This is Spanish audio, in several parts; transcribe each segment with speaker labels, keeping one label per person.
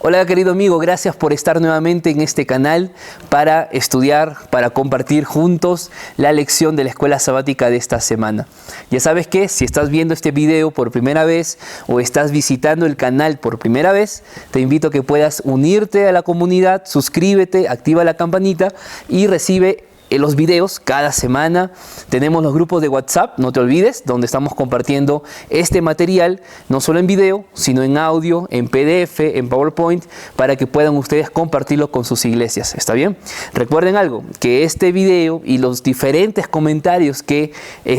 Speaker 1: Hola querido amigo, gracias por estar nuevamente en este canal para estudiar, para compartir juntos la lección de la escuela sabática de esta semana. Ya sabes que si estás viendo este video por primera vez o estás visitando el canal por primera vez, te invito a que puedas unirte a la comunidad, suscríbete, activa la campanita y recibe los videos cada semana. Tenemos los grupos de WhatsApp, no te olvides, donde estamos compartiendo este material, no solo en video, sino en audio, en PDF, en PowerPoint, para que puedan ustedes compartirlo con sus iglesias. ¿Está bien? Recuerden algo, que este video y los diferentes comentarios que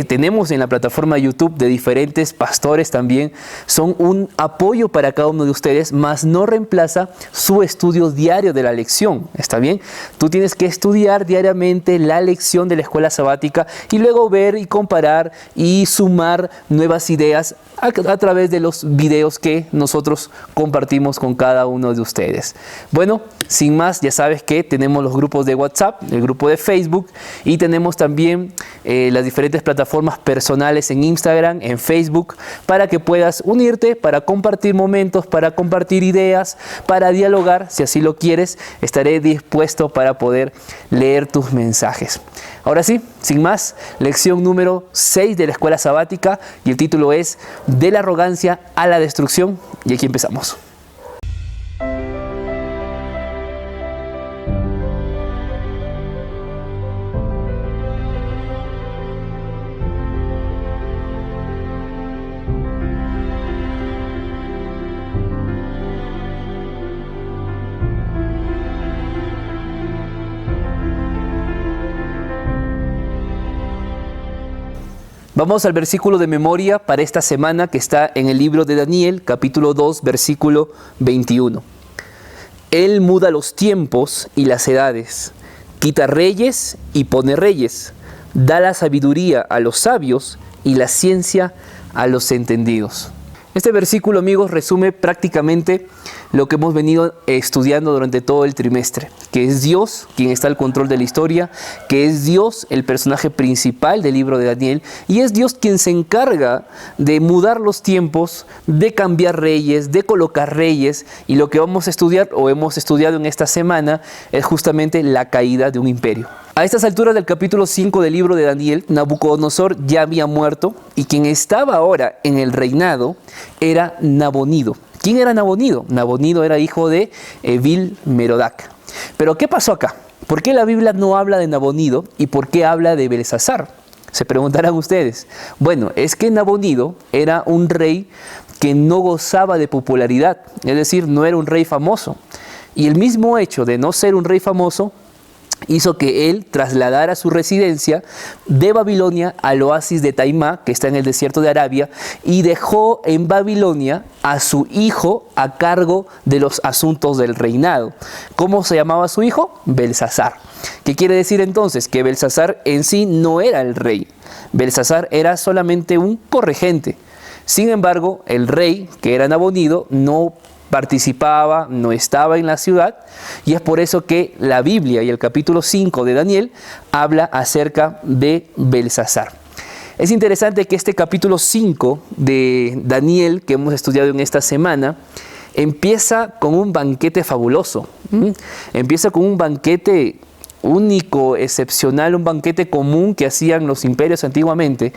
Speaker 1: tenemos en la plataforma YouTube de diferentes pastores también son un apoyo para cada uno de ustedes, mas no reemplaza su estudio diario de la lección. ¿Está bien? Tú tienes que estudiar diariamente la lección de la escuela sabática y luego ver y comparar y sumar nuevas ideas a través de los videos que nosotros compartimos con cada uno de ustedes. Bueno, sin más, ya sabes que tenemos los grupos de WhatsApp, el grupo de Facebook y tenemos también las diferentes plataformas personales en Instagram, en Facebook, para que puedas unirte, para compartir momentos, para compartir ideas, para dialogar, si así lo quieres. Estaré dispuesto para poder leer tus mensajes. Ahora sí, sin más, lección número 6 de la escuela sabática y el título es De la arrogancia a la destrucción, y aquí empezamos. Vamos al versículo de memoria para esta semana que está en el libro de Daniel, capítulo 2, versículo 21. Él muda los tiempos y las edades, quita reyes y pone reyes, da la sabiduría a los sabios y la ciencia a los entendidos. Este versículo, amigos, resume prácticamente lo que hemos venido estudiando durante todo el trimestre, que es Dios quien está al control de la historia, que es Dios el personaje principal del libro de Daniel, y es Dios quien se encarga de mudar los tiempos, de cambiar reyes, de colocar reyes, y lo que vamos a estudiar o hemos estudiado en esta semana es justamente la caída de un imperio. A estas alturas del capítulo 5 del libro de Daniel, Nabucodonosor ya había muerto y quien estaba ahora en el reinado era Nabonido. ¿Quién era Nabonido? Nabonido era hijo de Evil-Merodach. Pero ¿qué pasó acá? ¿Por qué la Biblia no habla de Nabonido y por qué habla de Belsasar? Se preguntarán ustedes. Bueno, es que Nabonido era un rey que no gozaba de popularidad, es decir, no era un rey famoso. Y el mismo hecho de no ser un rey famoso hizo que él trasladara su residencia de Babilonia al oasis de Taimá, que está en el desierto de Arabia, y dejó en Babilonia a su hijo a cargo de los asuntos del reinado. ¿Cómo se llamaba su hijo? Belsasar. ¿Qué quiere decir entonces? Que Belsasar en sí no era el rey. Belsasar era solamente un corregente. Sin embargo, el rey, que era Nabonido, no participaba, no estaba en la ciudad, y es por eso que la Biblia y el capítulo 5 de Daniel habla acerca de Belsasar. Es interesante que este capítulo 5 de Daniel que hemos estudiado en esta semana empieza con un banquete fabuloso. Empieza con un banquete único, excepcional, un banquete común que hacían los imperios antiguamente,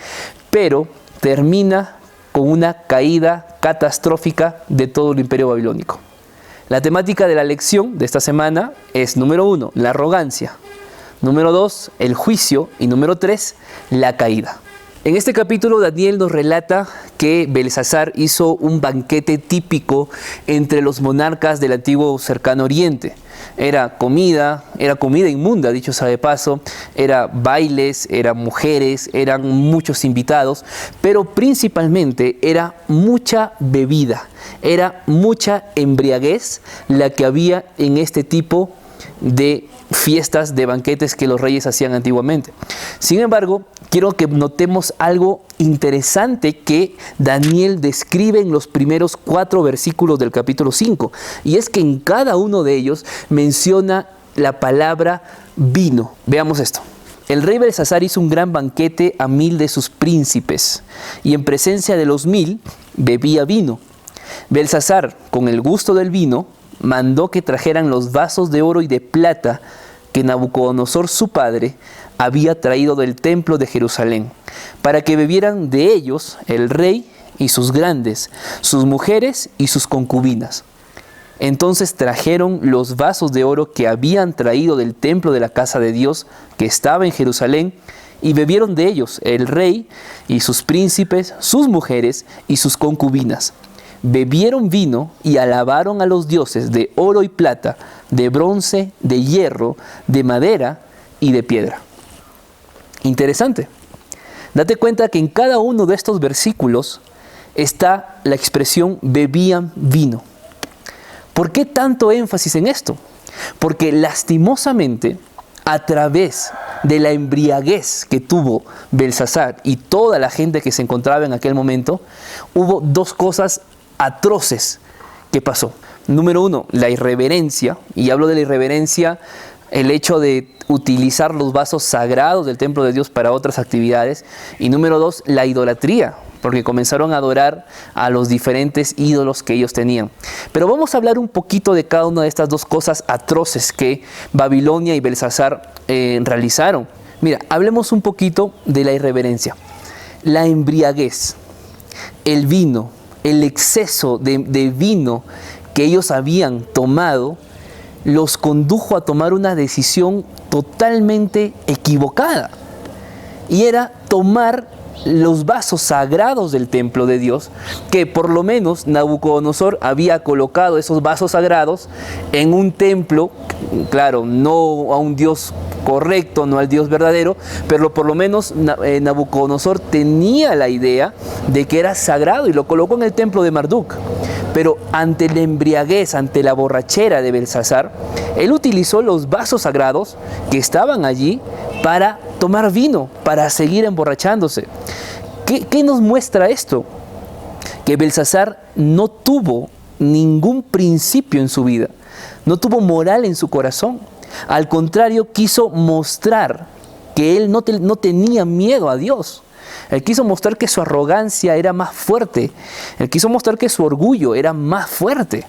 Speaker 1: pero termina con una caída catastrófica de todo el imperio babilónico. La temática de la lección de esta semana es, número 1, la arrogancia, número 2, el juicio, y número 3, la caída. En este capítulo Daniel nos relata que Belsasar hizo un banquete típico entre los monarcas del antiguo cercano oriente. Era comida inmunda, dicho sea de paso, era bailes, eran mujeres, eran muchos invitados, pero principalmente era mucha bebida, era mucha embriaguez la que había en este tipo de fiestas, de banquetes que los reyes hacían antiguamente. Sin embargo, quiero que notemos algo interesante que Daniel describe en los primeros 4 versículos del capítulo 5, y es que en cada uno de ellos menciona la palabra vino. Veamos esto. El rey Belsasar hizo un gran banquete a 1000 de sus príncipes, y en presencia de los 1000 bebía vino. Belsasar, con el gusto del vino, mandó que trajeran los vasos de oro y de plata que Nabucodonosor su padre había traído del templo de Jerusalén, para que bebieran de ellos el rey y sus grandes, sus mujeres y sus concubinas. Entonces trajeron los vasos de oro que habían traído del templo de la casa de Dios que estaba en Jerusalén, y bebieron de ellos el rey y sus príncipes, sus mujeres y sus concubinas. Bebieron vino y alabaron a los dioses de oro y plata, de bronce, de hierro, de madera y de piedra. Interesante. Date cuenta que en cada uno de estos versículos está la expresión bebían vino. ¿Por qué tanto énfasis en esto? Porque lastimosamente, a través de la embriaguez que tuvo Belsasar y toda la gente que se encontraba en aquel momento, hubo dos cosas atroces que pasó. Número uno, la irreverencia, y hablo de la irreverencia, el hecho de utilizar los vasos sagrados del templo de Dios para otras actividades. Y número dos, la idolatría, porque comenzaron a adorar a los diferentes ídolos que ellos tenían. Pero vamos a hablar un poquito de cada una de estas dos cosas atroces que Babilonia y Belsasar realizaron. Mira, hablemos un poquito de la irreverencia. La embriaguez, el vino, el exceso de vino que ellos habían tomado, los condujo a tomar una decisión totalmente equivocada. Y era tomar los vasos sagrados del templo de Dios, que por lo menos Nabucodonosor había colocado esos vasos sagrados en un templo, claro, no a un Dios correcto, no al Dios verdadero, pero por lo menos Nabucodonosor tenía la idea de que era sagrado y lo colocó en el templo de Marduk. Pero ante la embriaguez, ante la borrachera de Belsasar, él utilizó los vasos sagrados que estaban allí para tomar vino, para seguir emborrachándose. ¿Qué nos muestra esto? Que Belsasar no tuvo ningún principio en su vida, no tuvo moral en su corazón. Al contrario, quiso mostrar que él no tenía miedo a Dios. Él quiso mostrar que su arrogancia era más fuerte. Él quiso mostrar que su orgullo era más fuerte.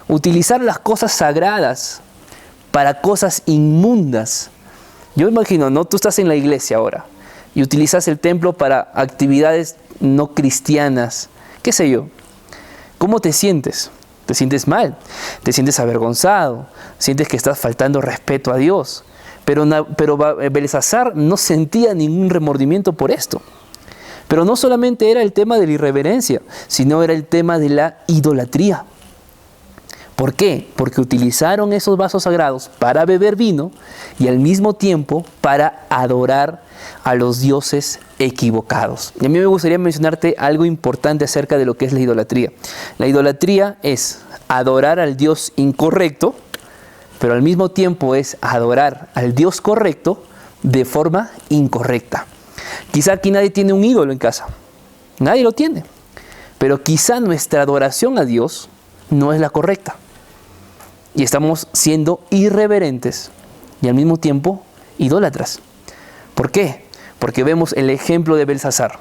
Speaker 1: Utilizar las cosas sagradas para cosas inmundas. Yo me imagino, ¿no? Tú estás en la iglesia ahora y utilizas el templo para actividades no cristianas. ¿Qué sé yo? ¿Cómo te sientes? ¿Te sientes mal? ¿Te sientes avergonzado? ¿Sientes que estás faltando respeto a Dios? Pero Belsasar no sentía ningún remordimiento por esto. Pero no solamente era el tema de la irreverencia, sino era el tema de la idolatría. ¿Por qué? Porque utilizaron esos vasos sagrados para beber vino y al mismo tiempo para adorar a los dioses equivocados. Y a mí me gustaría mencionarte algo importante acerca de lo que es la idolatría. La idolatría es adorar al Dios incorrecto, pero al mismo tiempo es adorar al Dios correcto de forma incorrecta. Quizá aquí nadie tiene un ídolo en casa, nadie lo tiene, pero quizá nuestra adoración a Dios no es la correcta. Y estamos siendo irreverentes y al mismo tiempo idólatras. ¿Por qué? Porque vemos el ejemplo de Belsasar,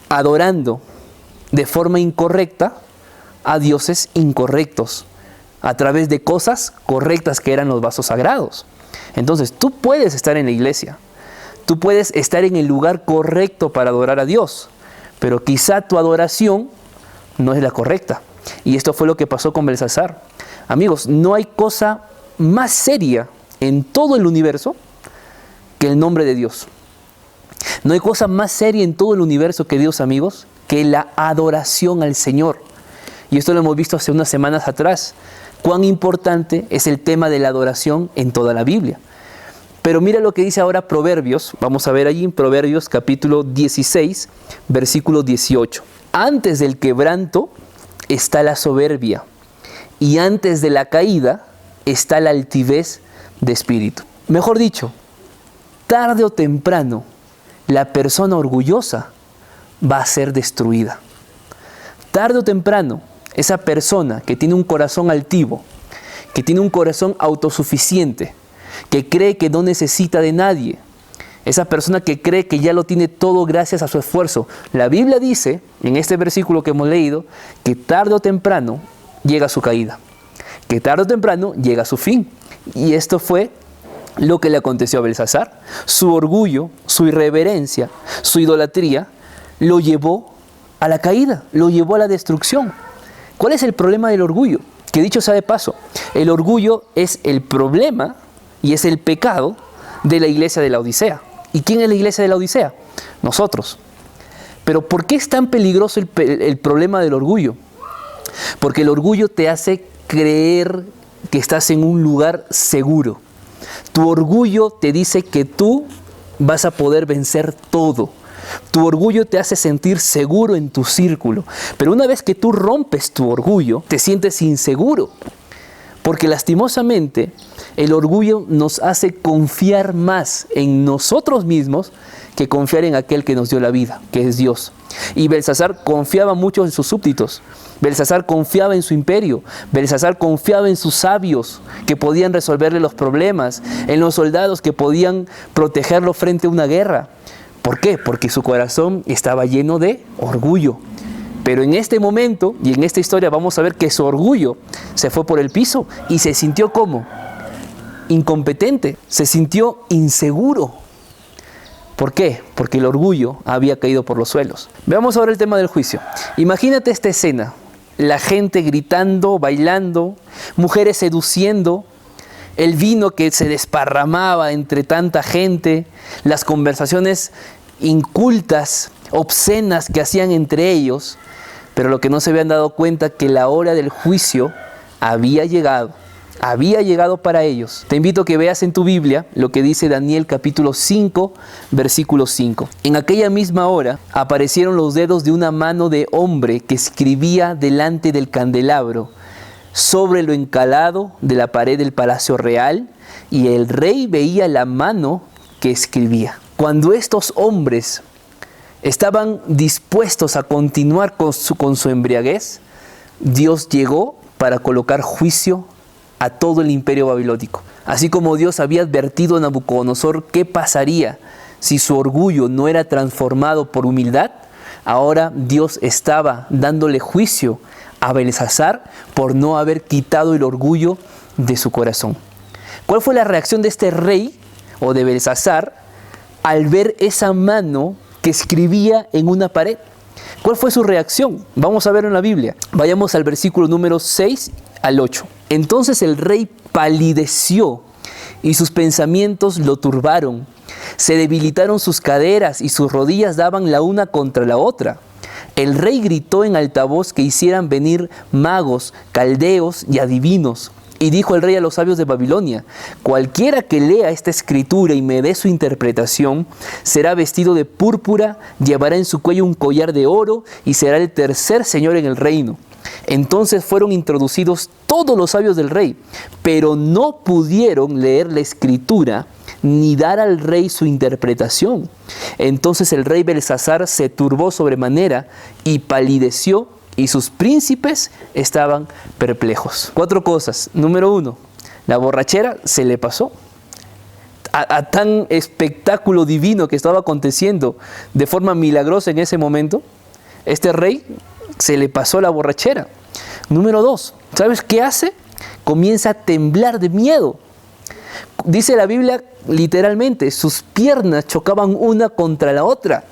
Speaker 1: adorando de forma incorrecta a dioses incorrectos, a través de cosas correctas que eran los vasos sagrados. Entonces, tú puedes estar en la iglesia, tú puedes estar en el lugar correcto para adorar a Dios, pero quizá tu adoración no es la correcta. Y esto fue lo que pasó con Belsasar. Amigos, no hay cosa más seria en todo el universo que el nombre de Dios. No hay cosa más seria en todo el universo que Dios, amigos, que la adoración al Señor. Y esto lo hemos visto hace unas semanas atrás. Cuán importante es el tema de la adoración en toda la Biblia. Pero mira lo que dice ahora Proverbios. Vamos a ver allí en Proverbios capítulo 16, versículo 18. Antes del quebranto está la soberbia, y antes de la caída está la altivez de espíritu. Mejor dicho, tarde o temprano, la persona orgullosa va a ser destruida. Tarde o temprano, esa persona que tiene un corazón altivo, que tiene un corazón autosuficiente, que cree que no necesita de nadie, esa persona que cree que ya lo tiene todo gracias a su esfuerzo. La Biblia dice, en este versículo que hemos leído, que tarde o temprano llega su caída. que tarde o temprano llega a su fin. Y esto fue lo que le aconteció a Belsasar. Su orgullo, su irreverencia, su idolatría lo llevó a la caída, lo llevó a la destrucción. ¿Cuál es el problema del orgullo? Que dicho sea de paso, el orgullo es el problema y es el pecado de la iglesia de la Odisea. ¿Y quién es la iglesia de la Odisea? Nosotros. Pero ¿por qué es tan peligroso el problema del orgullo? Porque el orgullo te hace creer que estás en un lugar seguro. Tu orgullo te dice que tú vas a poder vencer todo. Tu orgullo te hace sentir seguro en tu círculo. Pero una vez que tú rompes tu orgullo, te sientes inseguro. Porque lastimosamente el orgullo nos hace confiar más en nosotros mismos que confiar en aquel que nos dio la vida, que es Dios. Y Belsasar confiaba mucho en sus súbditos. Belsasar confiaba en su imperio. Belsasar confiaba en sus sabios que podían resolverle los problemas, en los soldados que podían protegerlo frente a una guerra. ¿Por qué? Porque su corazón estaba lleno de orgullo. Pero en este momento y en esta historia vamos a ver que su orgullo se fue por el piso y se sintió ¿cómo? Incompetente, se sintió inseguro. ¿Por qué? Porque el orgullo había caído por los suelos. Veamos ahora el tema del juicio. Imagínate esta escena, la gente gritando, bailando, mujeres seduciendo, el vino que se desparramaba entre tanta gente, las conversaciones incultas, obscenas que hacían entre ellos, pero lo que no se habían dado cuenta que la hora del juicio había llegado para ellos. Te invito a que veas en tu Biblia lo que dice Daniel capítulo 5, versículo 5. En aquella misma hora aparecieron los dedos de una mano de hombre que escribía delante del candelabro sobre lo encalado de la pared del palacio real, y el rey veía la mano que escribía. Cuando estos hombres estaban dispuestos a continuar con su embriaguez, Dios llegó para colocar juicio a todo el imperio babilónico. Así como Dios había advertido a Nabucodonosor qué pasaría si su orgullo no era transformado por humildad, ahora Dios estaba dándole juicio a Belsasar por no haber quitado el orgullo de su corazón. ¿Cuál fue la reacción de este rey o de Belsasar al ver esa mano que escribía en una pared? ¿Cuál fue su reacción? Vamos a verlo en la Biblia. Vayamos al versículo número 6 al 8. Entonces el rey palideció y sus pensamientos lo turbaron. Se debilitaron sus caderas y sus rodillas daban la una contra la otra. El rey gritó en altavoz que hicieran venir magos, caldeos y adivinos. Y dijo el rey a los sabios de Babilonia: cualquiera que lea esta escritura y me dé su interpretación, será vestido de púrpura, llevará en su cuello un collar de oro y será el tercer señor en el reino. Entonces fueron introducidos todos los sabios del rey, pero no pudieron leer la escritura ni dar al rey su interpretación. Entonces el rey Belsasar se turbó sobremanera y palideció, y sus príncipes estaban perplejos. 4 cosas. Número 1, la borrachera se le pasó. A tan espectáculo divino que estaba aconteciendo de forma milagrosa en ese momento, este rey se le pasó la borrachera. Número 2, ¿sabes qué hace? Comienza a temblar de miedo. Dice la Biblia literalmente, sus piernas chocaban una contra la otra.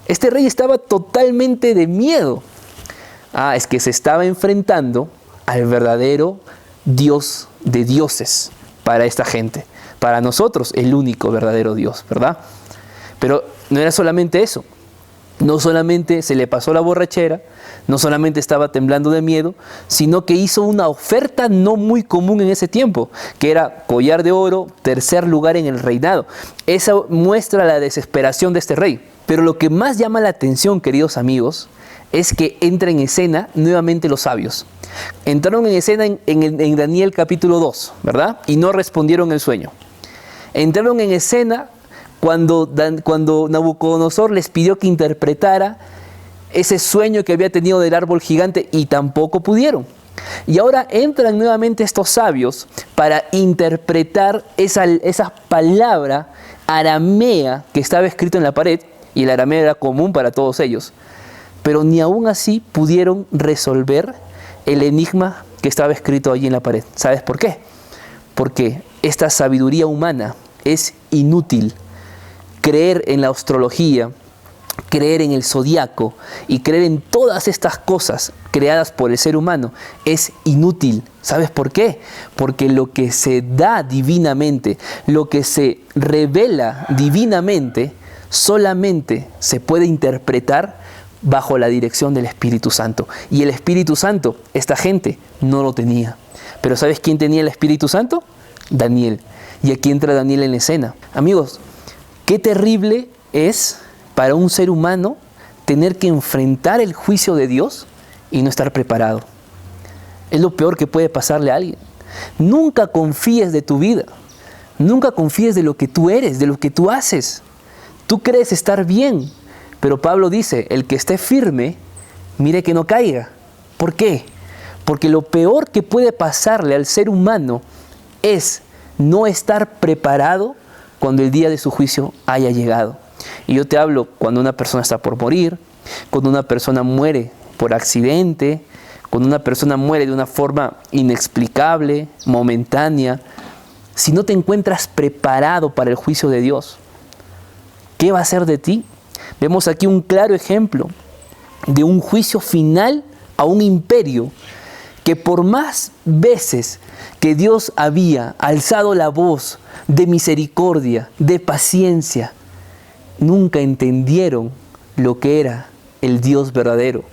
Speaker 1: Este rey estaba totalmente de miedo. Es que se estaba enfrentando al verdadero Dios de dioses para esta gente. Para nosotros, el único verdadero Dios, ¿verdad? Pero no era solamente eso. No solamente se le pasó la borrachera, no solamente estaba temblando de miedo, sino que hizo una oferta no muy común en ese tiempo, que era collar de oro, tercer lugar en el reinado. Esa muestra la desesperación de este rey. Pero lo que más llama la atención, queridos amigos, es que entra en escena nuevamente los sabios. Entraron en escena en Daniel capítulo 2, ¿verdad? Y no respondieron el sueño. Entraron en escena cuando Nabucodonosor les pidió que interpretara ese sueño que había tenido del árbol gigante y tampoco pudieron. Y ahora entran nuevamente estos sabios para interpretar esa palabra aramea que estaba escrito en la pared, y el arameo era común para todos ellos. Pero ni aún así pudieron resolver el enigma que estaba escrito allí en la pared. ¿Sabes por qué? Porque esta sabiduría humana es inútil. Creer en la astrología, creer en el zodiaco y creer en todas estas cosas creadas por el ser humano es inútil. ¿Sabes por qué? Porque lo que se da divinamente, lo que se revela divinamente, solamente se puede interpretar bajo la dirección del Espíritu Santo. Y el Espíritu Santo, esta gente no lo tenía. Pero ¿sabes quién tenía el Espíritu Santo? Daniel. Y aquí entra Daniel en la escena. Amigos, qué terrible es para un ser humano tener que enfrentar el juicio de Dios y no estar preparado. Es lo peor que puede pasarle a alguien. Nunca confíes de tu vida. Nunca confíes de lo que tú eres, de lo que tú haces. Tú crees estar bien, pero Pablo dice, el que esté firme, mire que no caiga. ¿Por qué? Porque lo peor que puede pasarle al ser humano es no estar preparado cuando el día de su juicio haya llegado. Y yo te hablo cuando una persona está por morir, cuando una persona muere por accidente, cuando una persona muere de una forma inexplicable, momentánea. Si no te encuentras preparado para el juicio de Dios, ¿qué va a hacer de ti? Vemos aquí un claro ejemplo de un juicio final a un imperio que por más veces que Dios había alzado la voz de misericordia, de paciencia, nunca entendieron lo que era el Dios verdadero.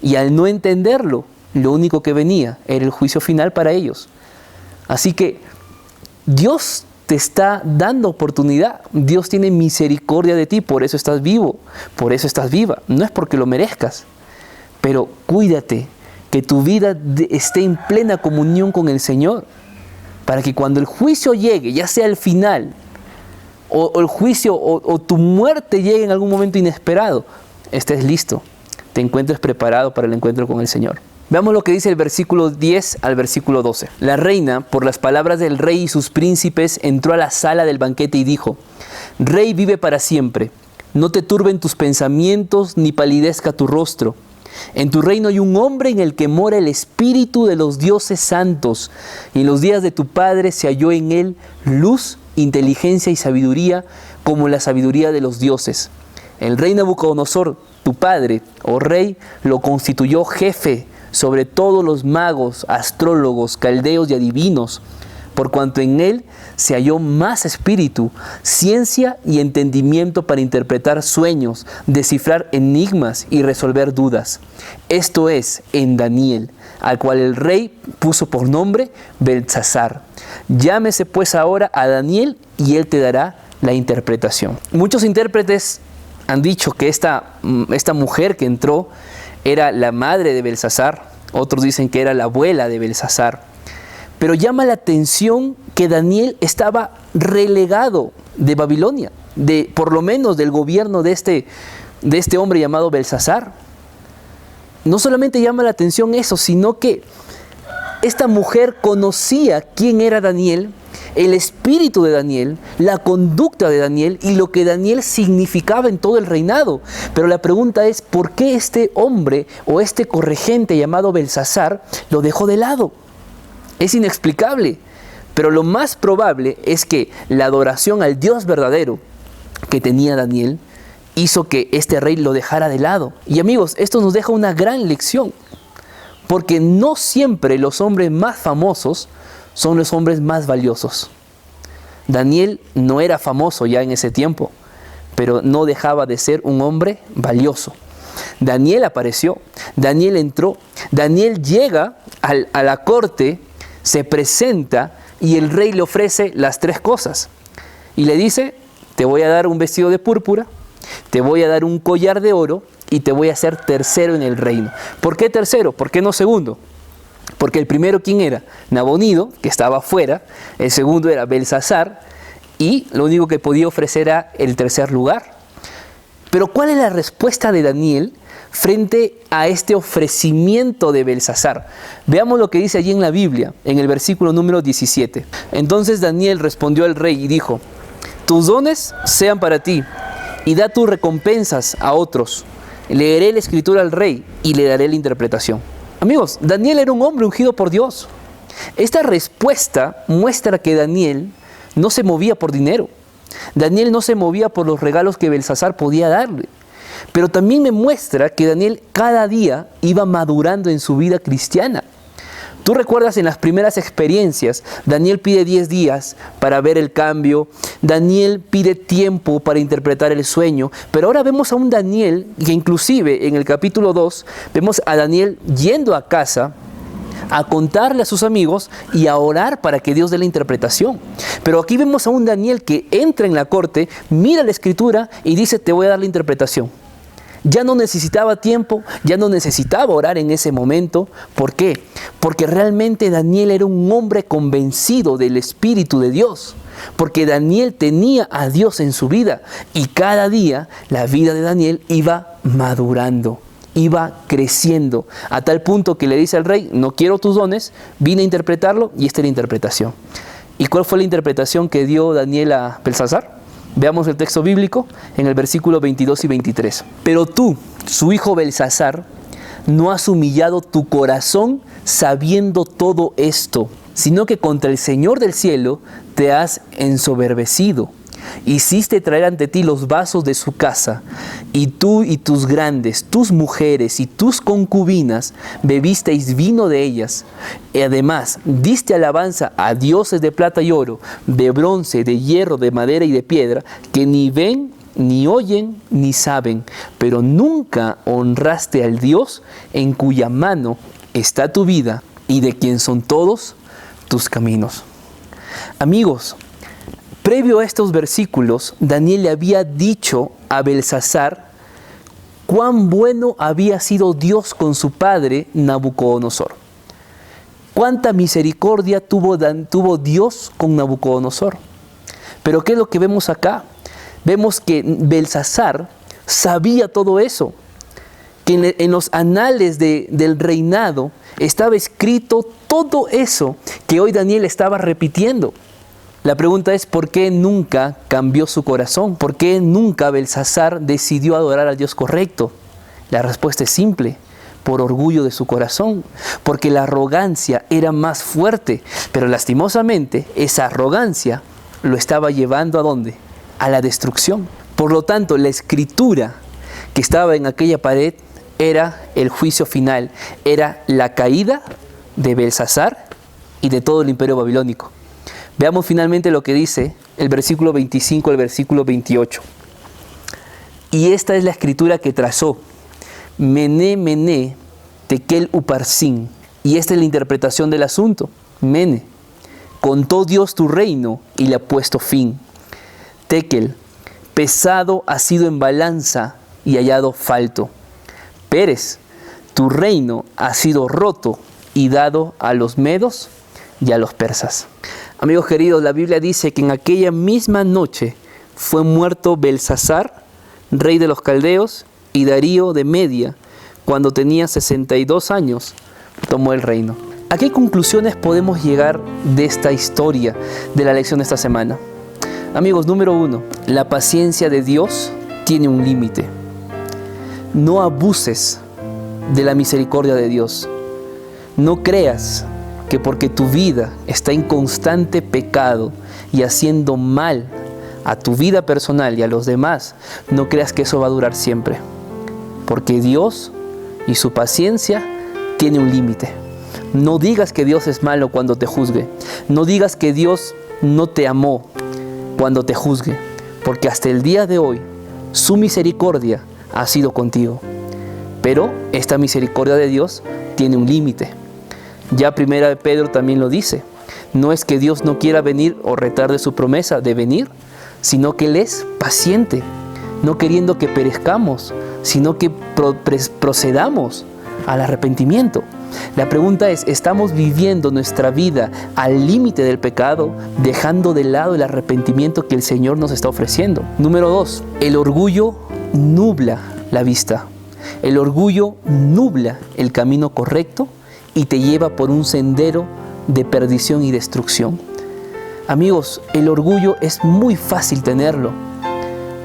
Speaker 1: Y al no entenderlo, lo único que venía era el juicio final para ellos. Así que Dios te está dando oportunidad. Dios tiene misericordia de ti, por eso estás vivo, por eso estás viva. No es porque lo merezcas, pero cuídate que tu vida esté en plena comunión con el Señor, para que cuando el juicio llegue, ya sea el final, o el juicio, o tu muerte llegue en algún momento inesperado, estés listo, te encuentres preparado para el encuentro con el Señor. Veamos lo que dice el versículo 10 al versículo 12. La reina, por las palabras del rey y sus príncipes, entró a la sala del banquete y dijo: Rey, vive para siempre. No te turben tus pensamientos ni palidezca tu rostro. En tu reino hay un hombre en el que mora el espíritu de los dioses santos, y en los días de tu padre se halló en él luz, inteligencia y sabiduría, como la sabiduría de los dioses. El rey Nabucodonosor, tu padre, oh rey, lo constituyó jefe sobre todos los magos, astrólogos, caldeos y adivinos, por cuanto en él se halló más espíritu, ciencia y entendimiento para interpretar sueños, descifrar enigmas y resolver dudas. Esto es, en Daniel, al cual el rey puso por nombre Beltsasar. Llámese pues ahora a Daniel y él te dará la interpretación. Muchos intérpretes han dicho que esta mujer que entró era la madre de Beltsasar, otros dicen que era la abuela de Beltsasar. Pero llama la atención que Daniel estaba relegado de Babilonia, por lo menos del gobierno de este hombre llamado Beltsasar. No solamente llama la atención eso, sino que esta mujer conocía quién era Daniel, el espíritu de Daniel, la conducta de Daniel y lo que Daniel significaba en todo el reinado. Pero la pregunta es, ¿por qué este hombre o este corregente llamado Beltsasar lo dejó de lado? Es inexplicable, pero lo más probable es que la adoración al Dios verdadero que tenía Daniel hizo que este rey lo dejara de lado. Y amigos, esto nos deja una gran lección, porque no siempre los hombres más famosos son los hombres más valiosos. Daniel no era famoso ya en ese tiempo, pero no dejaba de ser un hombre valioso. Daniel apareció, Daniel entró, Daniel llega a la corte, se presenta y el rey le ofrece las tres cosas. Y le dice, te voy a dar un vestido de púrpura, te voy a dar un collar de oro y te voy a hacer tercero en el reino. ¿Por qué tercero? ¿Por qué no segundo? Porque el primero, ¿quién era? Nabonido, que estaba afuera. El segundo era Beltsasar. Y lo único que podía ofrecer era el tercer lugar. Pero ¿cuál es la respuesta de Daniel frente a este ofrecimiento de Beltsasar? Veamos lo que dice allí en la Biblia, en el versículo número 17. Entonces Daniel respondió al rey y dijo: tus dones sean para ti, y da tus recompensas a otros. Leeré la escritura al rey y le daré la interpretación. Amigos, Daniel era un hombre ungido por Dios. Esta respuesta muestra que Daniel no se movía por dinero. Daniel no se movía por los regalos que Belsasar podía darle. Pero también me muestra que Daniel cada día iba madurando en su vida cristiana. Tú recuerdas en las primeras experiencias, Daniel pide 10 días para ver el cambio, Daniel pide tiempo para interpretar el sueño, pero ahora vemos a un Daniel que inclusive en el capítulo 2, vemos a Daniel yendo a casa a contarle a sus amigos y a orar para que Dios dé la interpretación. Pero aquí vemos a un Daniel que entra en la corte, mira la escritura y dice: te voy a dar la interpretación. Ya no necesitaba tiempo, ya no necesitaba orar en ese momento. ¿Por qué? Porque realmente Daniel era un hombre convencido del Espíritu de Dios. Porque Daniel tenía a Dios en su vida y cada día la vida de Daniel iba madurando, iba creciendo, a tal punto que le dice al rey: no quiero tus dones, vine a interpretarlo, y esta es la interpretación. ¿Y cuál fue la interpretación que dio Daniel a Belsasar? Veamos el texto bíblico en el versículo 22 y 23. Pero tú, su hijo Belsasar, no has humillado tu corazón sabiendo todo esto, sino que contra el Señor del cielo te has ensoberbecido. Hiciste traer ante ti los vasos de su casa, y tú y tus grandes, tus mujeres y tus concubinas bebisteis vino de ellas. Y además diste alabanza a dioses de plata y oro, de bronce, de hierro, de madera y de piedra, que ni ven, ni oyen, ni saben, pero nunca honraste al Dios en cuya mano está tu vida y de quien son todos tus caminos. Amigos, previo a estos versículos, Daniel le había dicho a Belsasar cuán bueno había sido Dios con su padre Nabucodonosor. Cuánta misericordia tuvo Dios con Nabucodonosor. Pero ¿qué es lo que vemos acá? Vemos que Belsasar sabía todo eso, que en los anales del reinado estaba escrito todo eso que hoy Daniel estaba repitiendo. La pregunta es: ¿por qué nunca cambió su corazón? ¿Por qué nunca Belsasar decidió adorar al Dios correcto? La respuesta es simple: por orgullo de su corazón, porque la arrogancia era más fuerte, pero lastimosamente esa arrogancia lo estaba llevando ¿a dónde? A la destrucción. Por lo tanto, la escritura que estaba en aquella pared era el juicio final, era la caída de Belsasar y de todo el imperio babilónico. Veamos finalmente lo que dice el versículo 25 al versículo 28. Y esta es la escritura que trazó Mené, Mené, Tekel Uparsin. Y esta es la interpretación del asunto. Mene, contó Dios tu reino y le ha puesto fin. Tekel, pesado ha sido en balanza y hallado falto. Peres, tu reino ha sido roto y dado a los medos y a los persas. Amigos queridos, la Biblia dice que en aquella misma noche fue muerto Belsasar, rey de los caldeos, y Darío de Media, cuando tenía 62 años, tomó el reino. ¿A qué conclusiones podemos llegar de esta historia, de la lección de esta semana? Amigos, número 1, la paciencia de Dios tiene un límite. No abuses de la misericordia de Dios. No creas que porque tu vida está en constante pecado y haciendo mal a tu vida personal y a los demás, no creas que eso va a durar siempre. Porque Dios y su paciencia tiene un límite. No digas que Dios es malo cuando te juzgue. No digas que Dios no te amó cuando te juzgue. Porque hasta el día de hoy, su misericordia ha sido contigo. Pero esta misericordia de Dios tiene un límite. Ya Primera de Pedro también lo dice. No es que Dios no quiera venir o retarde su promesa de venir, sino que Él es paciente, no queriendo que perezcamos, sino que procedamos al arrepentimiento. La pregunta es: ¿estamos viviendo nuestra vida al límite del pecado, dejando de lado el arrepentimiento que el Señor nos está ofreciendo? Número 2, el orgullo nubla la vista. El orgullo nubla el camino correcto y te lleva por un sendero de perdición y destrucción. Amigos, el orgullo es muy fácil tenerlo,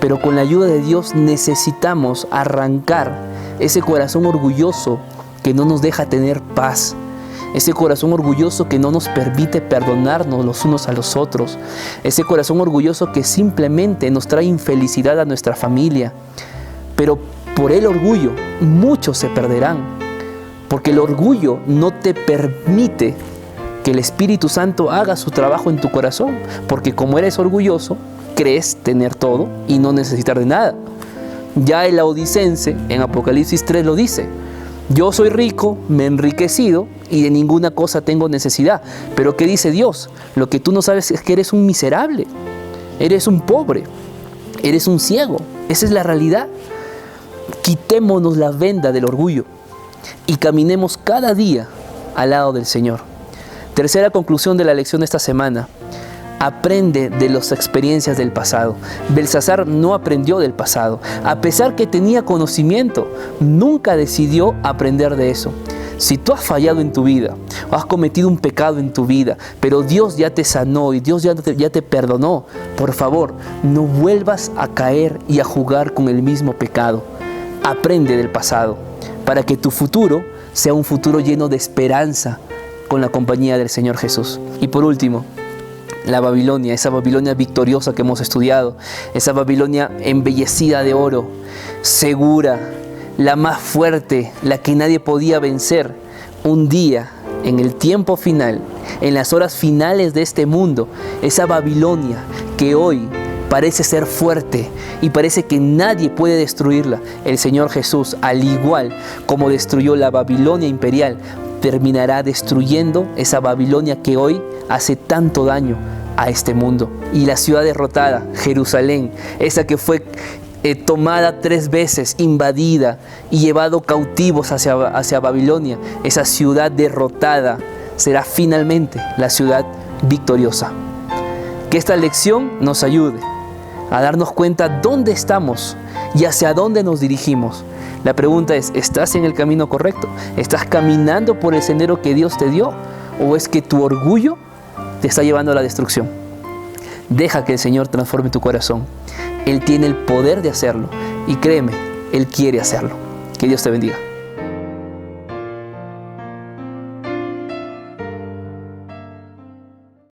Speaker 1: pero con la ayuda de Dios necesitamos arrancar ese corazón orgulloso que no nos deja tener paz. Ese corazón orgulloso que no nos permite perdonarnos los unos a los otros. Ese corazón orgulloso que simplemente nos trae infelicidad a nuestra familia. Pero por el orgullo muchos se perderán. Porque el orgullo no te permite que el Espíritu Santo haga su trabajo en tu corazón. Porque como eres orgulloso, crees tener todo y no necesitar de nada. Ya el laodicense en Apocalipsis 3 lo dice. Yo soy rico, me he enriquecido y de ninguna cosa tengo necesidad. Pero ¿qué dice Dios? Lo que tú no sabes es que eres un miserable, eres un pobre, eres un ciego. Esa es la realidad. Quitémonos la venda del orgullo y caminemos cada día al lado del Señor. Tercera conclusión de la lección de esta semana. Aprende de las experiencias del pasado. Belsasar no aprendió del pasado. A pesar que tenía conocimiento, nunca decidió aprender de eso. Si tú has fallado en tu vida, o has cometido un pecado en tu vida, pero Dios ya te sanó y Dios ya te perdonó, por favor, no vuelvas a caer y a jugar con el mismo pecado. Aprende del pasado, para que tu futuro sea un futuro lleno de esperanza con la compañía del Señor Jesús. Y por último, la Babilonia, esa Babilonia victoriosa que hemos estudiado, esa Babilonia embellecida de oro, segura, la más fuerte, la que nadie podía vencer. Un día, en el tiempo final, en las horas finales de este mundo, esa Babilonia que hoy parece ser fuerte y parece que nadie puede destruirla, el Señor Jesús, al igual como destruyó la Babilonia imperial, terminará destruyendo esa Babilonia que hoy hace tanto daño a este mundo. Y la ciudad derrotada, Jerusalén, esa que fue tomada 3 veces, invadida y llevado cautivos hacia Babilonia, esa ciudad derrotada será finalmente la ciudad victoriosa. Que esta lección nos ayude a darnos cuenta dónde estamos y hacia dónde nos dirigimos. La pregunta es, ¿estás en el camino correcto? ¿Estás caminando por el sendero que Dios te dio? ¿O es que tu orgullo te está llevando a la destrucción? Deja que el Señor transforme tu corazón. Él tiene el poder de hacerlo y créeme, Él quiere hacerlo. Que Dios te bendiga.